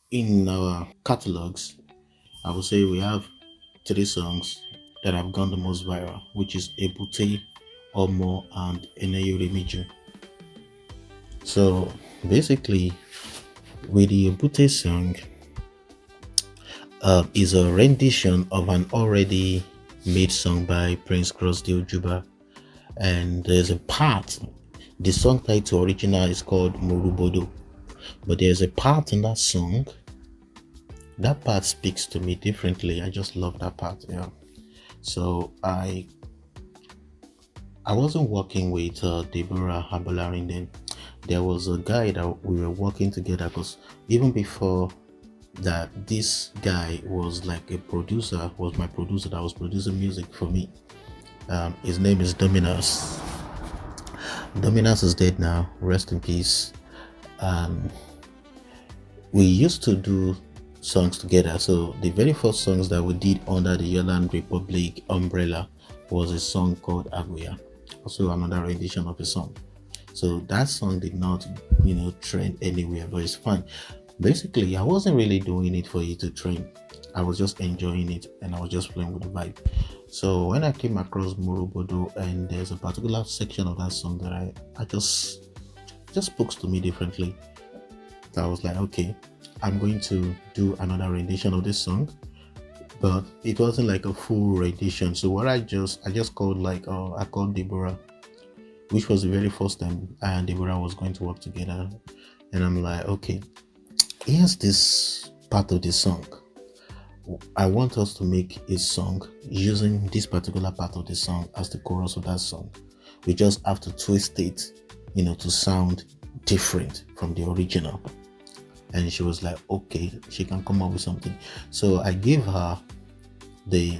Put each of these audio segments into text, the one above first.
In our catalogs, I would say we have three songs that have gone the most viral, which is Ebute, Omo, and Eneyo Remiju. So basically, with the Ebute song, is a rendition of an already made song by Prince Crossdale Juba, and there's a part. The song title original is called Murubodo, but there's a part in that song. That part speaks to me differently. I just love that part. Yeah. So I wasn't working with Deborah Habalarin then. There was a guy that we were working together because even before that, this guy was like a producer, was my producer that was producing music for me. His name is Dominus. Dominus is dead now. Rest in peace. Um, we used to do songs together. So the very first songs that we did under the Yorland Republic umbrella was a song called Aguya, also another rendition of a song. So that song did not, trend anywhere, but it's fine. Basically, I wasn't really doing it for you to trend. I was just enjoying it and I was just playing with the vibe. So when I came across Murubodo and there's a particular section of that song that I just spoke to me differently. So I was like, okay, I'm going to do another rendition of this song, but it wasn't like a full rendition. So what I just called I called Deborah, which was the very first time I and Deborah was going to work together, and I'm like, okay, here's this part of the song. I want us to make a song using this particular part of the song as the chorus of that song. We just have to twist it, to sound different from the original. And she was like, okay, she can come up with something. So I gave her the,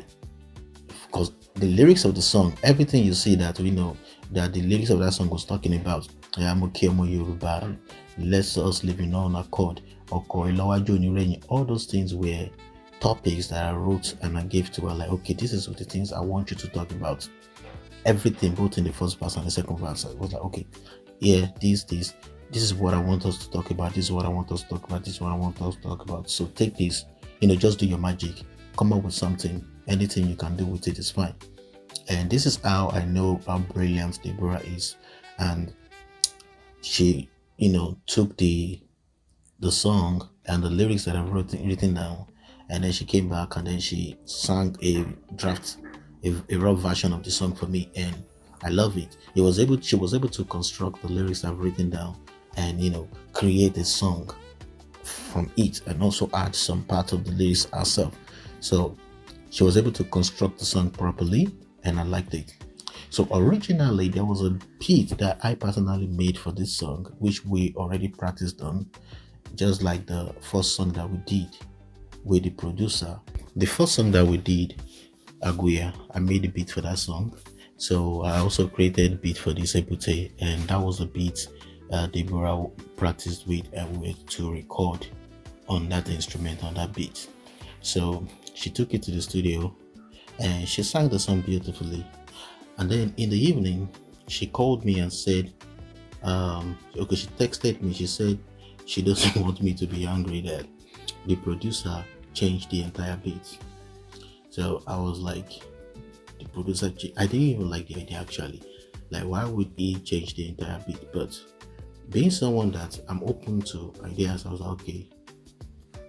because the lyrics of the song, everything you see that we know that the lyrics of that song was talking about, I'm okay, Yoruba, let's us live in on accord, all those things were topics that I wrote and I gave to her, like, okay, this is the things I want you to talk about. Everything, both in the first verse and the second verse. I was like, okay, yeah, this is what I want us to talk about. This is what I want us to talk about. This is what I want us to talk about. So take this, just do your magic. Come up with something. Anything you can do with it is fine. And this is how I know how brilliant Deborah is. And she, took the song and the lyrics that I've written down, and then she came back and then she sang a draft, a raw version of the song for me, and I love it. She was able to construct the lyrics I've written down and create a song from it, and also add some part of the lyrics herself. So she was able to construct the song properly, and I liked it. So originally there was a beat that I personally made for this song, which we already practiced on, just like the first song that we did with the producer. The first song that we did, Aguya, I made the beat for that song. So I also created a beat for this Ebute, and that was the beat Deborah practiced with and we were to record on that instrument, on that beat. So she took it to the studio and she sang the song beautifully. And then in the evening, she called me and said, okay, she texted me. She said she doesn't want me to be angry that the producer changed the entire beat. So I was like, the producer, I didn't even like the idea actually. Like, why would he change the entire beat? But being someone that I'm open to ideas, I was like, okay,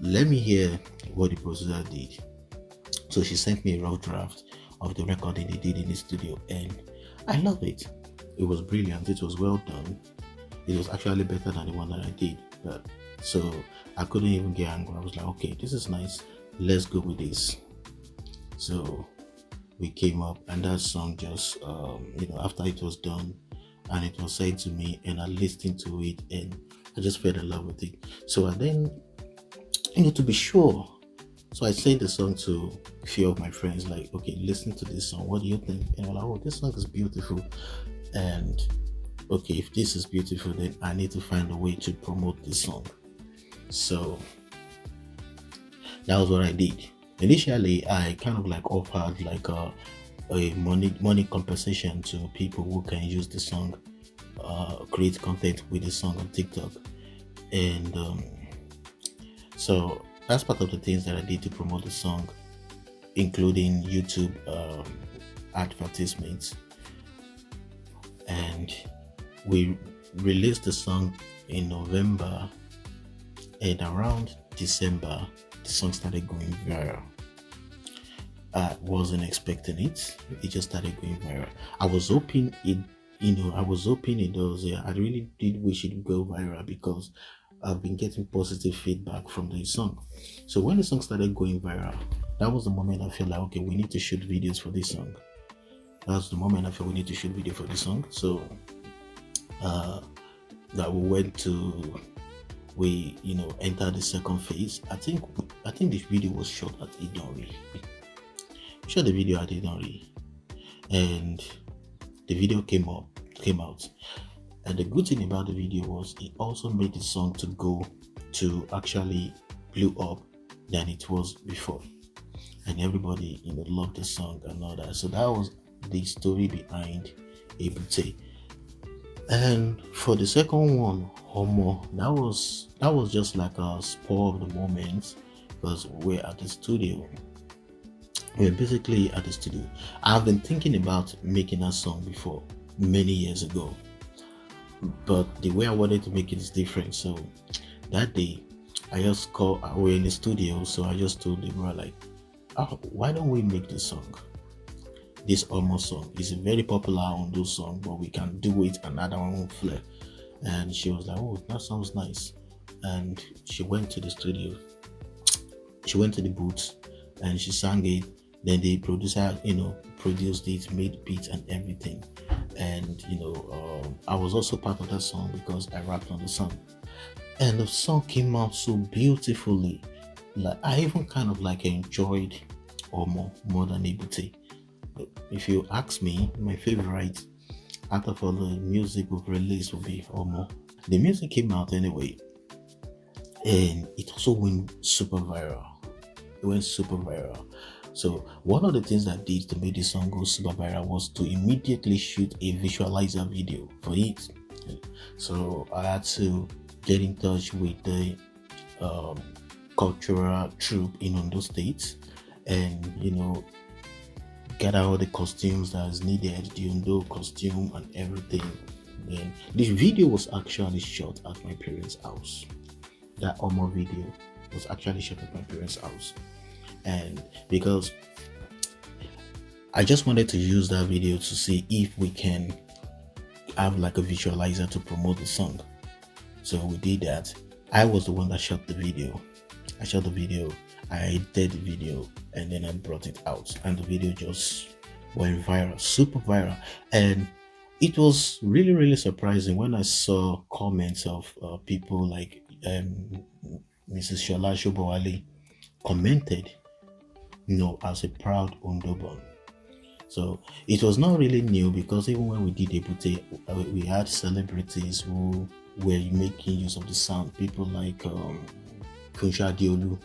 let me hear what the producer did. So she sent me a rough draft of the recording they did in the studio, and I love it. It was brilliant. It was well done. It was actually better than the one that I did. But so I couldn't even get angry. I was like, okay, this is nice. Let's go with this. So we came up, and that song just, after it was done and it was sent to me, and I listened to it, and I just fell in love with it. So I then, to be sure, so I sent the song to a few of my friends, like, okay, listen to this song. What do you think? And I'm like, oh, this song is beautiful. And okay, if this is beautiful, then I need to find a way to promote this song. So that was what I did. Initially, I kind of like offered like a money compensation to people who can use the song, create content with the song on TikTok, and So that's part of the things that I did to promote the song, including YouTube advertisements. And we released the song in November, and around December, the song started going viral. I wasn't expecting it. It just started going viral. I was hoping it, I was hoping it does. Yeah, I really did wish it would go viral because I've been getting positive feedback from the song. So when the song started going viral, that was the moment I felt like, okay, we need to shoot videos for this song. That's the moment I felt we need to shoot video for this song. So that we entered the second phase. I think this video was shot at Idori. Shot the video at Idori, and the video came out. And the good thing about the video was it also made the song to actually blew up than it was before, and everybody loved the song and all that. So that was the story behind Ebute. And for the second one, Homo, that was just like a spur of the moment because we're at the studio. We're basically at the studio. I've been thinking about making a song before many years ago, but the way I wanted to make it is different. So that day, we're in the studio, so I just told Deborah, like, oh, why don't we make this song? This almost song is a very popular Ondo song, but we can do it another one flair. And she was like, oh, that sounds nice. And she went to the studio, she went to the booth, and she sang it. Then the producer, produced it, made beats and everything. And I was also part of that song because I rapped on the song. And the song came out so beautifully. Like I even kind of like enjoyed Omo more than Ebute. If you ask me, my favorite out of all the music we've released will be Omo. The music came out anyway, and it also went super viral. It went super viral. So one of the things that did to make the song go super viral was to immediately shoot a visualizer video for it. So I had to get in touch with the cultural troupe in Ondo State, and gather all the costumes that is needed, the Ondo costume and everything. Then this video was actually shot at my parents' house. That Omo video was actually shot at my parents' house. And because I just wanted to use that video to see if we can have like a visualizer to promote the song. So we did that. I was the one that shot the video. I shot the video, I edited the video, and then I brought it out. And the video just went viral, super viral. And it was really, really surprising when I saw comments of people like Mrs. Shola Shobowale commented, as a proud Ondoban. So it was not really new because even when we did Ebute, we had celebrities who were making use of the sound. People like Kunsha Diolu,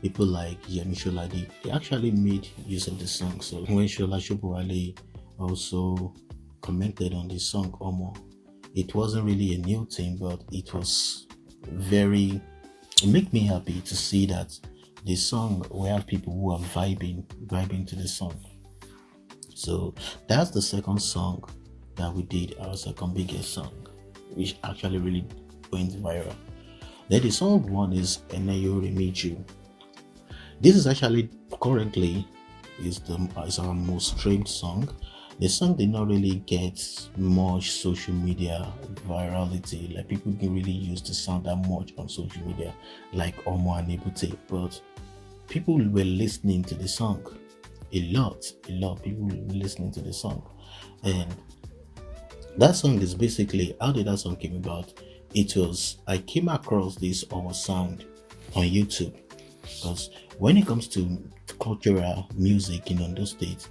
people like Yemi Sholade, they actually made use of the song. So when Shola Shobowale also commented on the song Omo, it wasn't really a new thing, but it made me happy to see that the song, we have people who are vibing to the song. So that's the second song that we did, our second biggest song, which actually really went viral. Then the song one is Eneyo Remiju. This is actually currently is our most streamed song. The song did not really get much social media virality, like people didn't really use the song that much on social media like Omo and Ebute, but people were listening to the song a lot people were listening to the song. And that song is basically, how did that song came about? I came across this Omo sound on YouTube because when it comes to cultural music in Ondo State,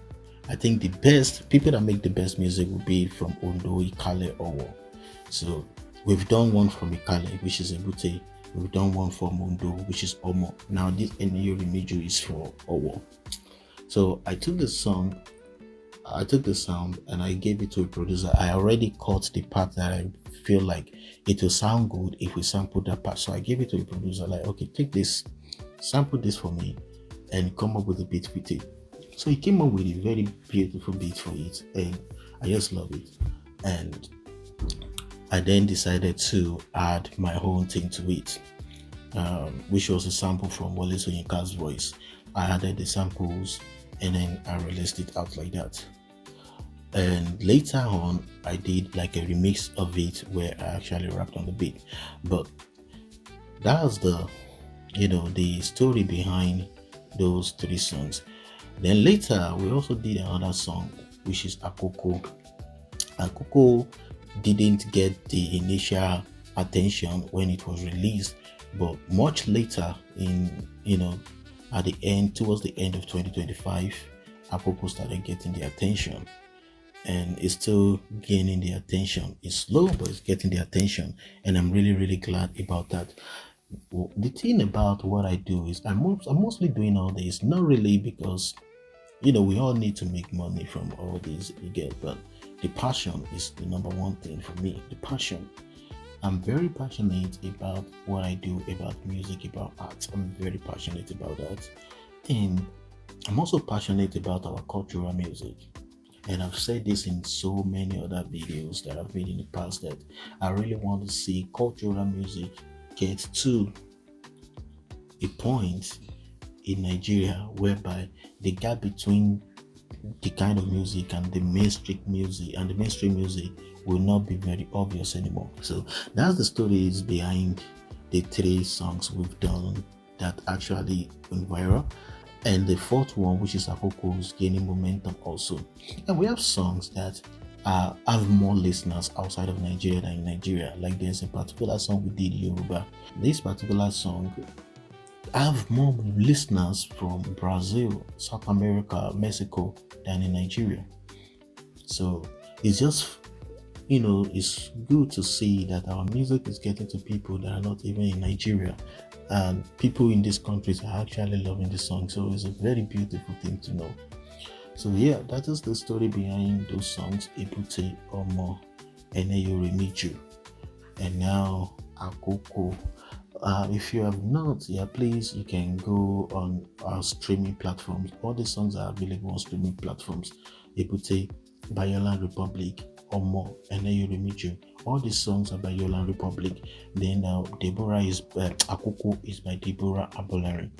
I think the best people that make the best music will be from Ondo, Ikale, Owo. So we've done one from Ikale, which is Ebute. We've done one from Ondo, which is Omo. Now this Eneyo Remiju is for Owo. So I took the sound and I gave it to a producer. I already cut the part that I feel like it will sound good if we sample that part. So I gave it to a producer, like, okay, take this sample this for me and come up with a beat with it. So he came up with a very beautiful beat for it, and I just love it. And I then decided to add my own thing to it, which was a sample from Wale Soyinka's voice. I added the samples and then I released it out like that. And later on, I did like a remix of it where I actually rapped on the beat. But that was the story behind those three songs. Then later, we also did another song, which is Akoko. Akoko didn't get the initial attention when it was released, but much later at the end, towards the end of 2025, Akoko started getting the attention, and it's still gaining the attention. It's slow, but it's getting the attention, and I'm really, really glad about that. The thing about what I do is I'm mostly doing all this, not really because we all need to make money from all these you get, but the passion is the number one thing for me. The passion. I'm very passionate about what I do, about music, about art. I'm very passionate about that. And I'm also passionate about our cultural music. And I've said this in so many other videos that I've made in the past, that I really want to see cultural music get to a point in Nigeria whereby the gap between the kind of music and the mainstream music will not be very obvious anymore. So that's the stories behind the three songs we've done that actually went viral. And the fourth one, which is Akoko, is gaining momentum also. And we have songs that have more listeners outside of Nigeria than in Nigeria. Like there's a particular song we did, Yoruba. This particular song have more listeners from Brazil, South America, Mexico than in Nigeria. So it's just, it's good to see that our music is getting to people that are not even in Nigeria, and people in these countries are actually loving the song. So it's a very beautiful thing to know. So yeah, that is the story behind those songs, Ebute, Omo, Eneyo Remiju, and now Akoko. If you have not, please, you can go on our streaming platforms. All the songs are available on streaming platforms. Ebute by Yorland Republic, Omo, Eneyo Remiju. All the songs are by Yorland Republic. Then Akoko is by Deborah Abolari.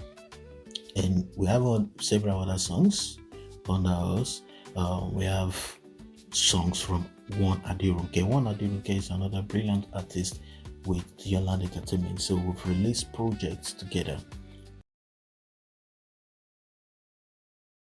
And we have several other songs under us. We have songs from One Aderonke. One Aderonke is another brilliant artist with Yorland Entertainment. So we've released projects together.